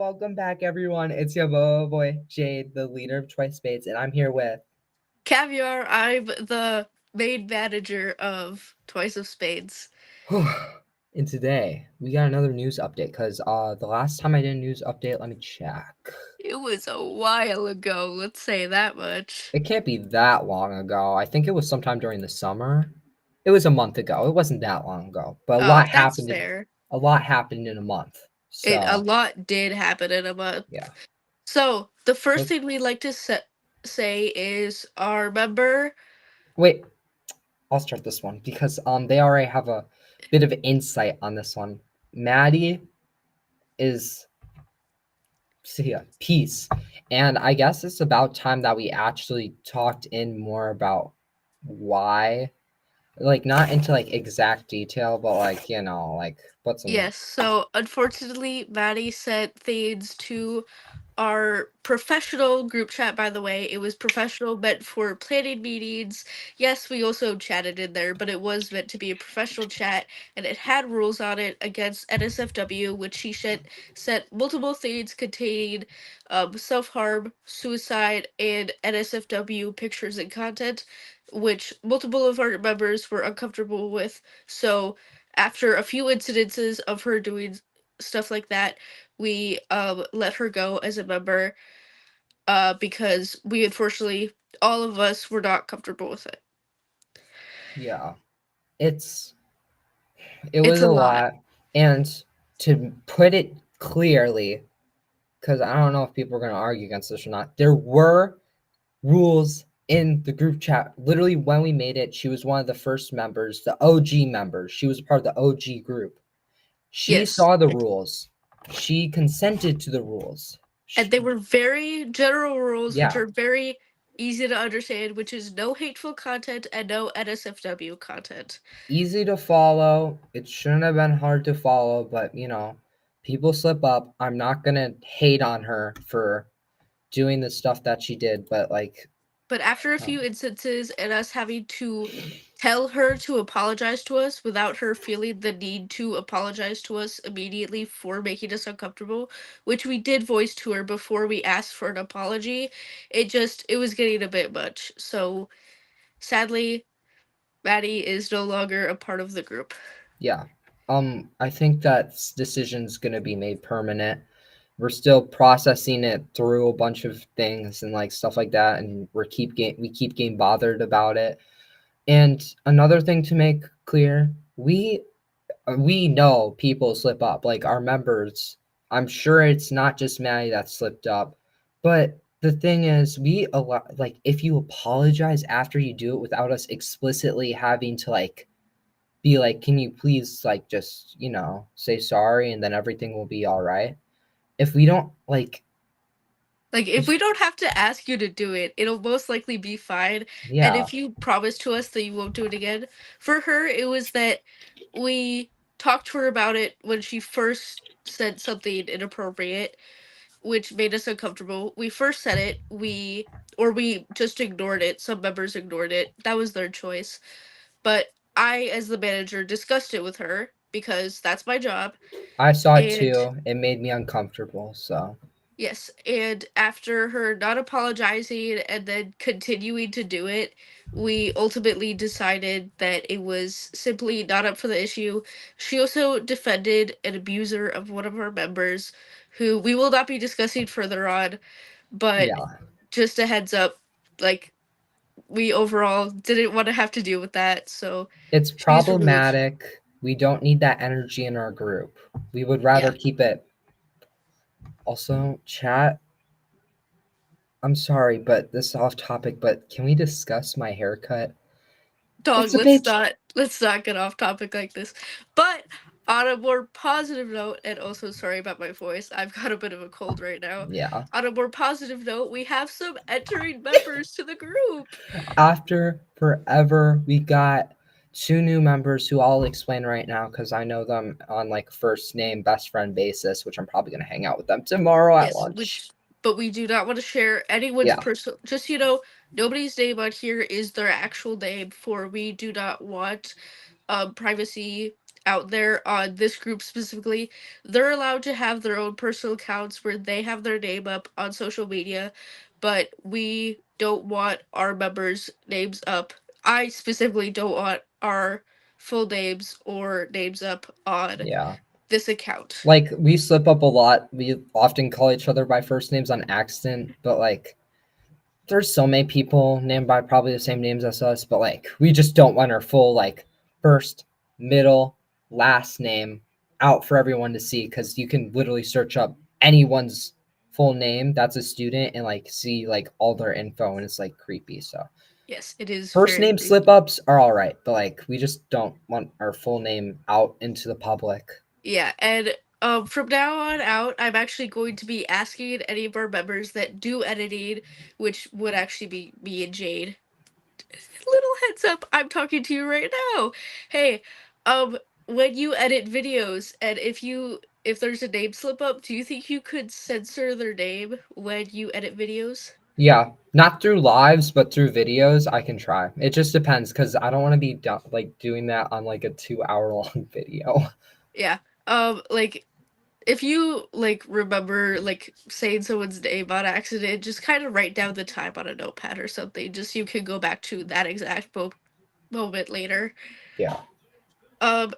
Welcome back, everyone. It's your boy Jade, the leader of Twice Spades, and I'm here with. Caviar, I'm the main manager of Twice of Spades. And today we got another news update because the last time I did a news update, let me check. It was a while ago, let's say that much. It can't be that long ago. I think it was sometime during the summer. It was a month ago. It wasn't that long ago, but a lot That's happened. fair. A lot happened in a month. A So lot did happen in a month. yeah. So, the first Let's thing we'd like to say is our member. wait. I'll start this one because they already have a bit of insight on this one. Maddie is see ya, peace. And I guess it's about time that we actually talked in more about why, like not into like exact detail, but like like put some. Yes, so unfortunately, Maddie sent things to our professional group chat. By the way, it was professional, meant for planning meetings. Yes, we also chatted in there, but it was meant to be a professional chat, and it had rules on it against NSFW, which she sent multiple things containing self-harm, suicide, and NSFW pictures and content, which multiple of our members were uncomfortable with. So after a few incidences of her doing stuff like that, we let her go as a member because we unfortunately all of us were not comfortable with it. Yeah, it's it It's was a a lot. lot, and to put it clearly, because I don't know if people are going to argue against this or not, there were rules in the group chat. Literally, when we made it, she was one of the first members, the OG members. She was part of the OG group. She Yes. saw the rules. She consented to the rules. And they were very general rules which Yeah, are very easy to understand, which is no hateful content and no NSFW content. easy to follow. It shouldn't have been hard to follow, but people slip up. I'm not gonna hate on her for doing the stuff that she did, but like, But after a um, few instances and us having to tell her to apologize to us without her feeling the need to apologize to us immediately for making us uncomfortable, which we did voice to her before we asked for an apology, it was getting a bit much. So sadly, Maddie is no longer a part of the group. yeah. I think that decision's gonna be made permanent. We're still processing it through a bunch of things and like stuff like that, and we keep getting bothered about it. And another thing to make clear, we know people slip up, like our members. I'm sure it's not just Maddie that slipped up, but the thing is, we allow, like, if you apologize after you do it without us explicitly having to like be like, can you please like just say sorry and then everything will be all right. If we don't like, Like, if if we don't have to ask you to do it, it'll most likely be fine. And yeah, if you promise to us that you won't do it again, for her, it was that we talked to her about it when she first said something inappropriate, which made us uncomfortable. We first said it, we just ignored it. Some members ignored it. That was their choice. But I, as the manager, discussed it with her because that's my job. I saw it And too. It made me uncomfortable. So yes, and after her not apologizing and then continuing to do it, we ultimately decided that it was simply not up for the issue. She also defended an abuser of one of our members, who we will not be discussing further on, but yeah, just a heads up, like, we overall didn't want to have to deal with that, so it's she's removed. problematic. We don't need that energy in our group. We would Yeah. rather keep it. Also, chat, I'm sorry, but this is off topic, but can we discuss my haircut? Dog, It's a bit. let's not get off topic like this. But on a more positive note, and also sorry about my voice, I've got a bit of a cold right now. Yeah. On a more positive note, we have some entering members to the group. After forever, we got two new members who I'll explain right now because I know them on like first name, best friend basis, which I'm probably gonna hang out with them tomorrow at Yes, lunch. which but we do not want to share anyone's Yeah. personal. Just nobody's name on here is their actual name. For we do not want privacy out there on this group specifically, they're allowed to have their own personal accounts where they have their name up on social media, but we don't want our members' names up. I specifically don't want our full names or names up on Yeah. this account. Like we slip up a lot. We often call each other by first names on accident, but like there's so many people named by probably the same names as us, but like we just don't want our full like first, middle, last name out for everyone to see because you can literally search up anyone's full name that's a student and like see like all their info and it's like creepy. So Yes, it is first very name slip creepy. ups are all right, but like we just don't want our full name out into the public. Yeah, and from now on out, I'm actually going to be asking any of our members that do editing, which would actually be me and Jade. Little heads up, I'm talking to you right now. Hey, um, when you edit videos, and if there's a name slip up, do you think you could censor their name when you edit videos? Yeah, not through lives, but through videos, I can try. It just depends because I don't want to be like doing that on like a 2 hour long video. Yeah. Like if you like remember like saying someone's name on accident, just kind of write down the time on a notepad or something, just so you can go back to that exact moment later. Yeah. Um,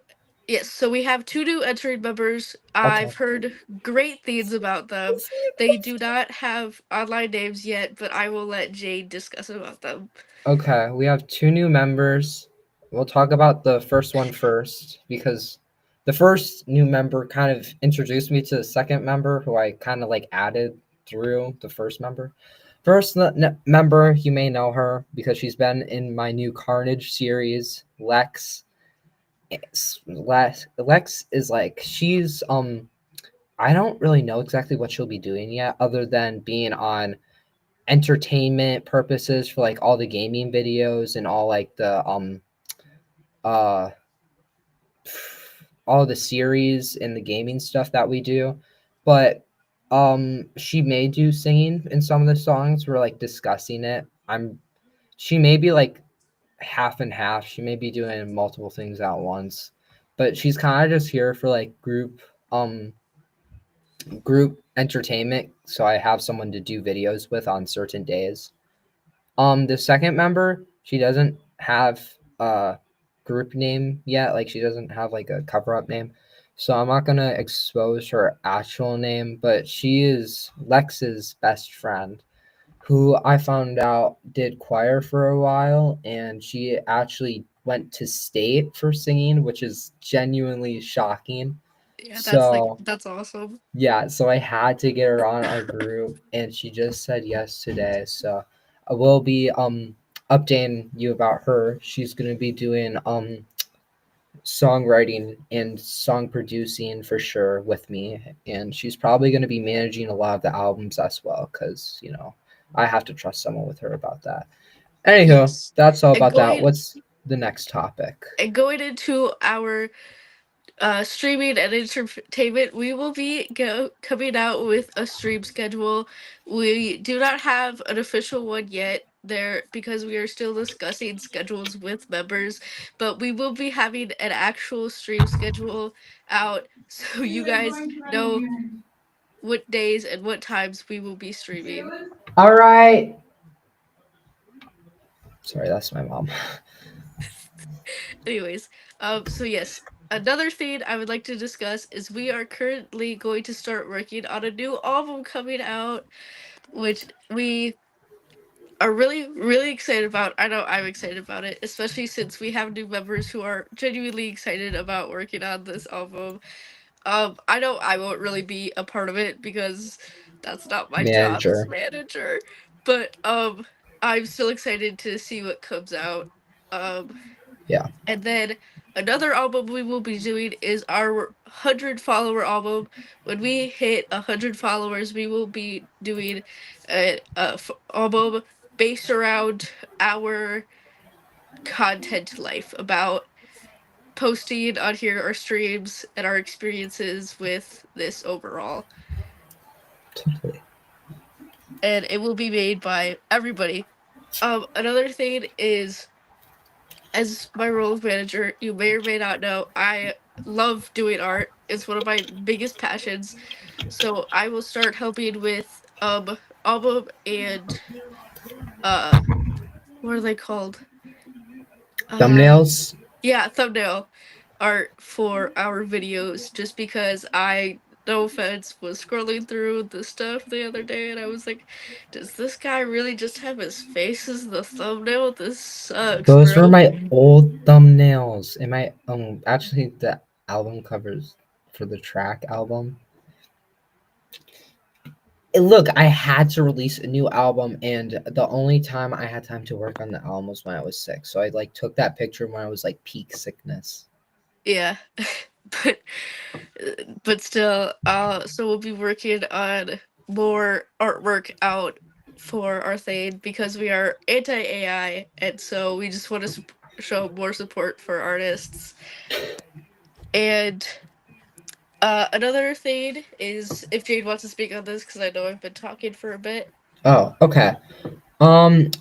yes, so we have two new entering members. Okay. I've heard great things about them. They do not have online names yet, but I will let Jade discuss about them. Okay, we have two new members. We'll talk about the first one first because the first new member kind of introduced me to the second member who I kind of like added through the first member. First member, you may know her because she's been in my new Carnage series, Lex. Lex is like she's I don't really know exactly what she'll be doing yet other than being on entertainment purposes for like all the gaming videos and all like the uh all the series and the gaming stuff that we do. But she may do singing in some of the songs. We're like discussing it. She may be like half and half. She may be doing multiple things at once. But she's kind of just here for like group entertainment. So I have someone to do videos with on certain days. The second member, she doesn't have a group name yet. Like she doesn't have like a cover up name. So I'm not gonna expose her actual name, but she is Lex's best friend, who I found out did choir for a while, and she actually went to state for singing, which is genuinely shocking. Yeah, So that's awesome. yeah, so I had to get her on our group and she just said yes today. So I will be updating you about her. She's going to be doing songwriting and song producing for sure with me and she's probably going to be managing a lot of the albums as well cuz I have to trust someone with her about that. Anywho, Yes. that's all And about that. going What's the next topic? and going into our streaming and entertainment, we will be coming out with a stream schedule. We do not have an official one yet there because we are still discussing schedules with members, but we will be having an actual stream schedule out so you guys know what days and what times we will be streaming. All right. Sorry, that's my mom. Anyways, so yes, another thing I would like to discuss is we are currently going to start working on a new album coming out, which we are really, really excited about. I know I'm excited about it, especially since we have new members who are genuinely excited about working on this album. I know I won't really be a part of it because that's not my job as Manager. manager, but I'm still excited to see what comes out. Um, Yeah. and then another album we will be doing is our 100 follower album. When we hit 100 followers, we will be doing an album based around our content life about posting on here our streams and our experiences with this overall. Totally. And it will be made by everybody. Another thing is, as my role of manager, you may or may not know, I love doing art. It's one of my biggest passions. So I will start helping with album and uh what are they called? Uh Thumbnails. yeah, thumbnail art for our videos just because I, no offense, was scrolling through the stuff the other day and I was like, does this guy really just have his face as the thumbnail? This sucks, Those were bro. my old thumbnails. And my actually the album covers for the track album. Look, I had to release a new album, and the only time I had time to work on the album was when I was sick. So I like took that picture when I was like peak sickness. Yeah. but but still, so we'll be working on more artwork out for our thing because we are anti AI, and so we just want to show more support for artists. And another thing is, if Jade wants to speak on this, because I know I've been talking for a bit. Oh, okay.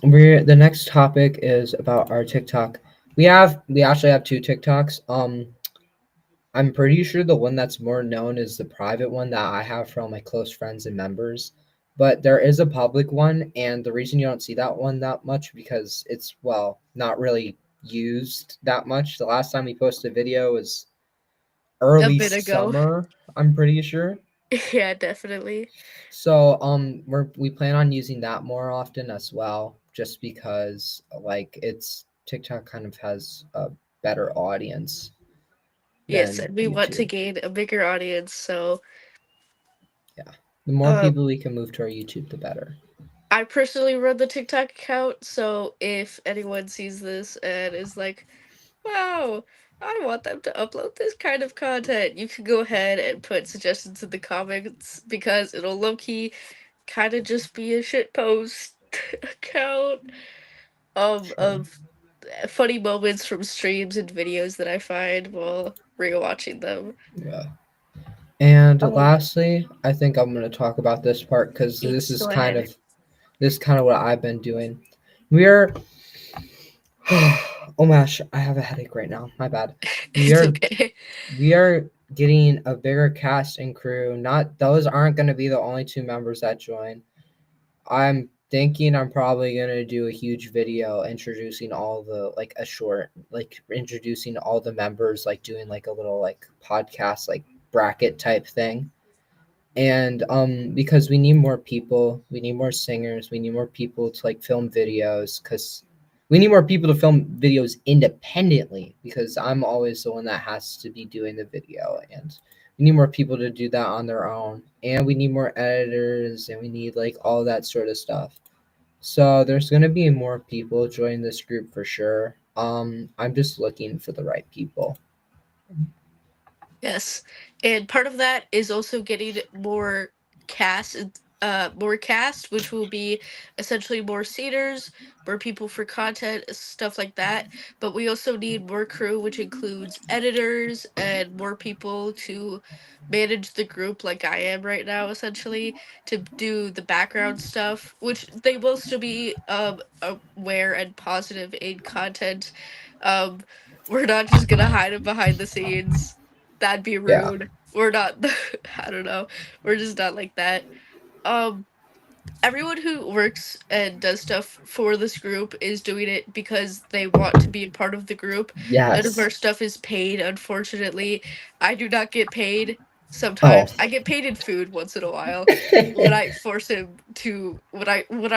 We're the next topic is about our TikTok. We actually have two TikToks. I'm pretty sure the one that's more known is the private one that I have for all my close friends and members. But there is a public one, and the reason you don't see that one that much because it's well not really used that much. The last time we posted a video was A early bit ago. summer, I'm pretty sure. Yeah, definitely. So we plan on using that more often as well, just because like it's TikTok kind of has a better audience Yes, than and we want to YouTube. gain a bigger audience, so Yeah. The more um people we can move to our YouTube, the better. I personally run the TikTok account, so if anyone sees this and is like, wow, I want them to upload this kind of content, you can go ahead and put suggestions in the comments because it'll low key kind of just be a shit post account True. of funny moments from streams and videos that I find while rewatching them. Yeah. And Um, lastly, I think I'm going to talk about this part because yes, go ahead. this is kind of what I've been doing. We are oh my gosh, I have a headache right now. My bad. We It's are okay. we are getting a bigger cast and crew. Not those aren't going to be the only two members that join. I'm thinking I'm probably going to do a huge video introducing all the like a short like introducing all the members like doing like a little like podcast like bracket type thing. And because we need more people, we need more singers, we need more people to like film videos cuz we need more people to film videos independently because I'm always the one that has to be doing the video, and we need more people to do that on their own, and we need more editors, and we need like all that sort of stuff. So there's going to be more people join this group for sure. I'm just looking for the right people. Yes. And part of that is also getting cast more cast, which will be essentially more sceners, more people for content, stuff like that. But we also need more crew, which includes editors and more people to manage the group like I am right now, essentially, to do the background stuff, which they will still be aware and positive in content. Um we're not just gonna hide it behind the scenes. That'd be Yeah. rude. We're not I don't know. We're just not like that. Um Everyone who works and does stuff for this group is doing it because they want to be a part of the group. None of Yes. our stuff is paid, unfortunately. I do not get paid Oh. sometimes. I get paid in food once in a while when I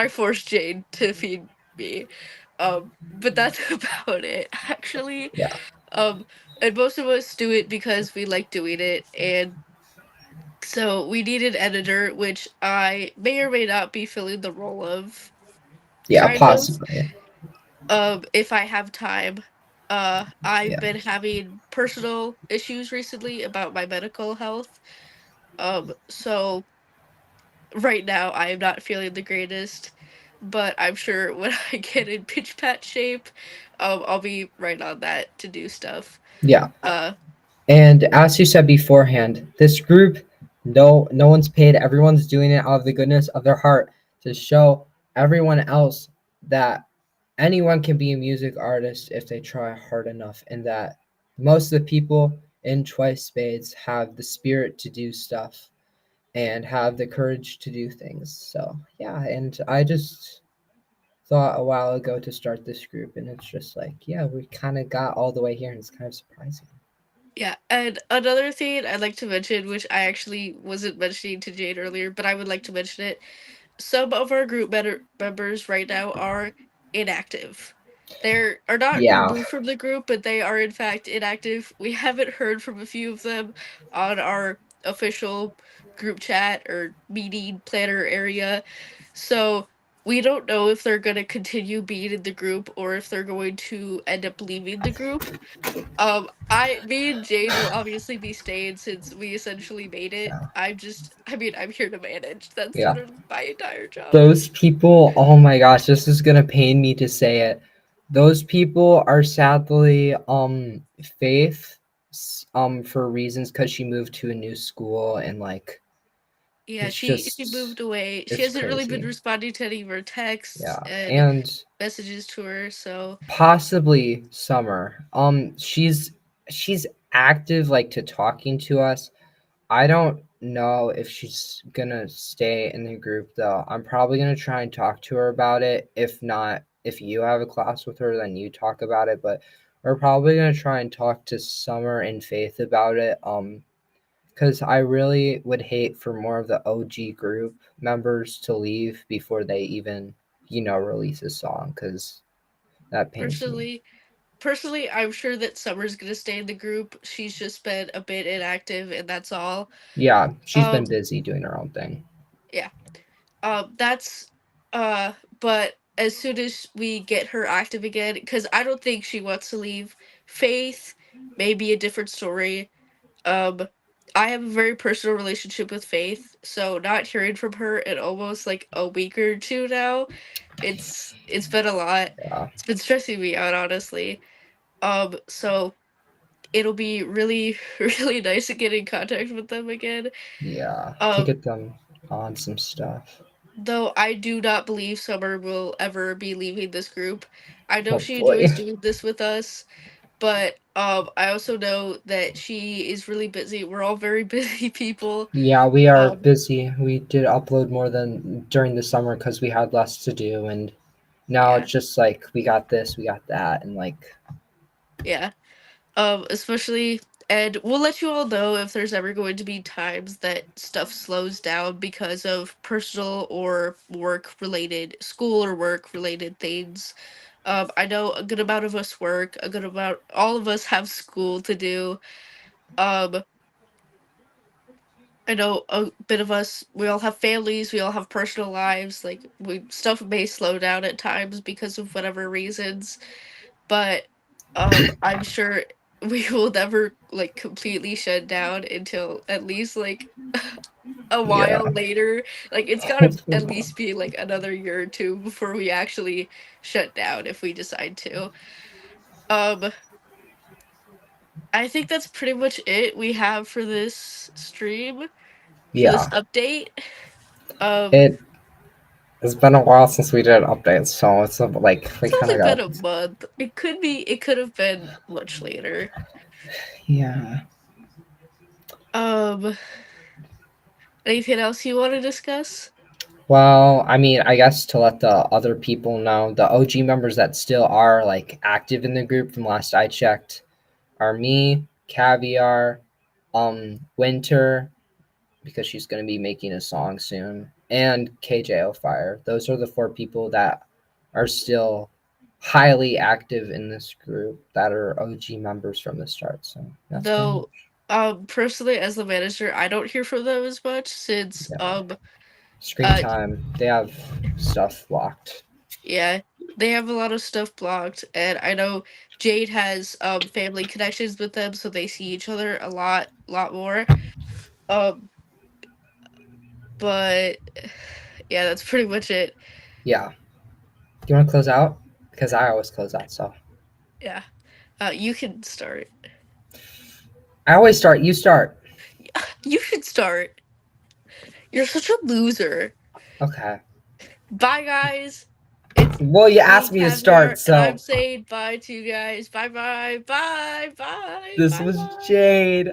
force Jane to feed me. But that's about it, actually. Yeah. Um, and most of us do it because we like doing it, and so we need an editor, which I may or may not be filling the role of, Yeah, kind of, possibly. if I have time. I've Yeah. been having personal issues recently about my medical health. So right now I am not feeling the greatest, but I'm sure when I get in pitch pat shape, I'll be right on that to do stuff. Yeah. Uh, And as you said beforehand, this group, no one's paid. Everyone's doing it out of the goodness of their heart to show everyone else that anyone can be a music artist if they try hard enough, and that most of the people, in Twice Spades have the spirit to do stuff and have the courage to do things. So yeah, and I just thought a while ago to start this group, and it's just like, yeah, we kind of got all the way here, and it's kind of surprising. Yeah, and another thing I'd like to mention, which I actually wasn't mentioning to Jade earlier, but I would like to mention it. Some of our members right now are inactive. They are not Yeah, removed from the group, but they are in fact inactive. We haven't heard from a few of them on our official group chat or meeting planner area. So we don't know if they're going to continue being in the group or if they're going to end up leaving the group. Me and Jade will obviously be staying since we essentially made it. yeah, I'm here to manage. That's yeah. literally my entire job. Those people, oh my gosh, this is gonna pain me to say it. Those people are sadly Faith for reasons because she moved to a new school and like Yeah, it's she moved just away. She it's hasn't really been crazy. responding to any of our texts Yeah. and And messages to her, so possibly Summer. She's active like to talking to us. I don't know if she's gonna stay in the group though. I'm probably gonna try and talk to her about it. If not, if you have a class with her, then you talk about it. But we're probably gonna try and talk to Summer and Faith about it. Because I really would hate for more of the OG group members to leave before they even, release a song. Because that pains me. personally personally I'm sure that Summer's gonna stay in the group. She's just been a bit inactive and that's all. Yeah, she's been Um busy doing her own thing. yeah. That's uh but as soon as we get her active again, because I don't think she wants to leave. Faith may be a different story. Um, I have a very personal relationship with Faith, so not hearing from her in almost like a week or two now, it's been a lot. Yeah, It's been stressing me out, honestly. So it'll be really, really nice to get in contact with them again. yeah, to Um, get them on some stuff. though I do not believe Summer will ever be leaving this group. I know she Hopefully. enjoys doing this with us, but I also know that she is really busy. We're all very busy people. Yeah, we are Um, busy. We did upload more than during the summer because we had less to do, and now yeah, it's just like we got this, we got that, and like, yeah. Especially, and we'll let you all know if there's ever going to be times that stuff slows down because of personal or work related, school or work related things. I know a good amount of us work, a good amount, all of us have school to do. Um, I know a bit of us, we all have families, we all have personal lives. Like, stuff may slow down at times because of whatever reasons, but I'm sure we will never like completely shut down until at least like a yeah, while later. Like, it's gotta hopefully at not. least be like another year or two before we actually shut down if we decide to. Um, I think that's pretty much it we have for this stream, for this Yeah, update. Um, it has been a while since we did updates, so it's like we it's kind only of been got. a month. It could have been much later. Yeah. Um, anything else you want to discuss? Well, I mean, I guess to let the other people know, the OG members that still are like active in the group from last I checked are me, Caviar, Winter, because she's going to be making a song soon, and KJO Fire. Those are the four people that are still highly active in this group that are OG members from the start. So that's pretty Though, much, personally, as the manager, I don't hear from them as much since, yeah. Screen uh, time. They have stuff locked. yeah, they have a lot of stuff blocked, and I know Jade has family connections with them, so they see each other a lot more. Um, but yeah, that's pretty much it. Yeah. Do you want to close out? Because I always close out. So Yeah, you can start. I always start. You start. You should start. You're such a loser. Okay. Bye, guys. It's Well, you Me, asked me to Kavner, start, and I'm so saying bye to you guys. Bye bye. Bye bye. this Bye was bye. Jade.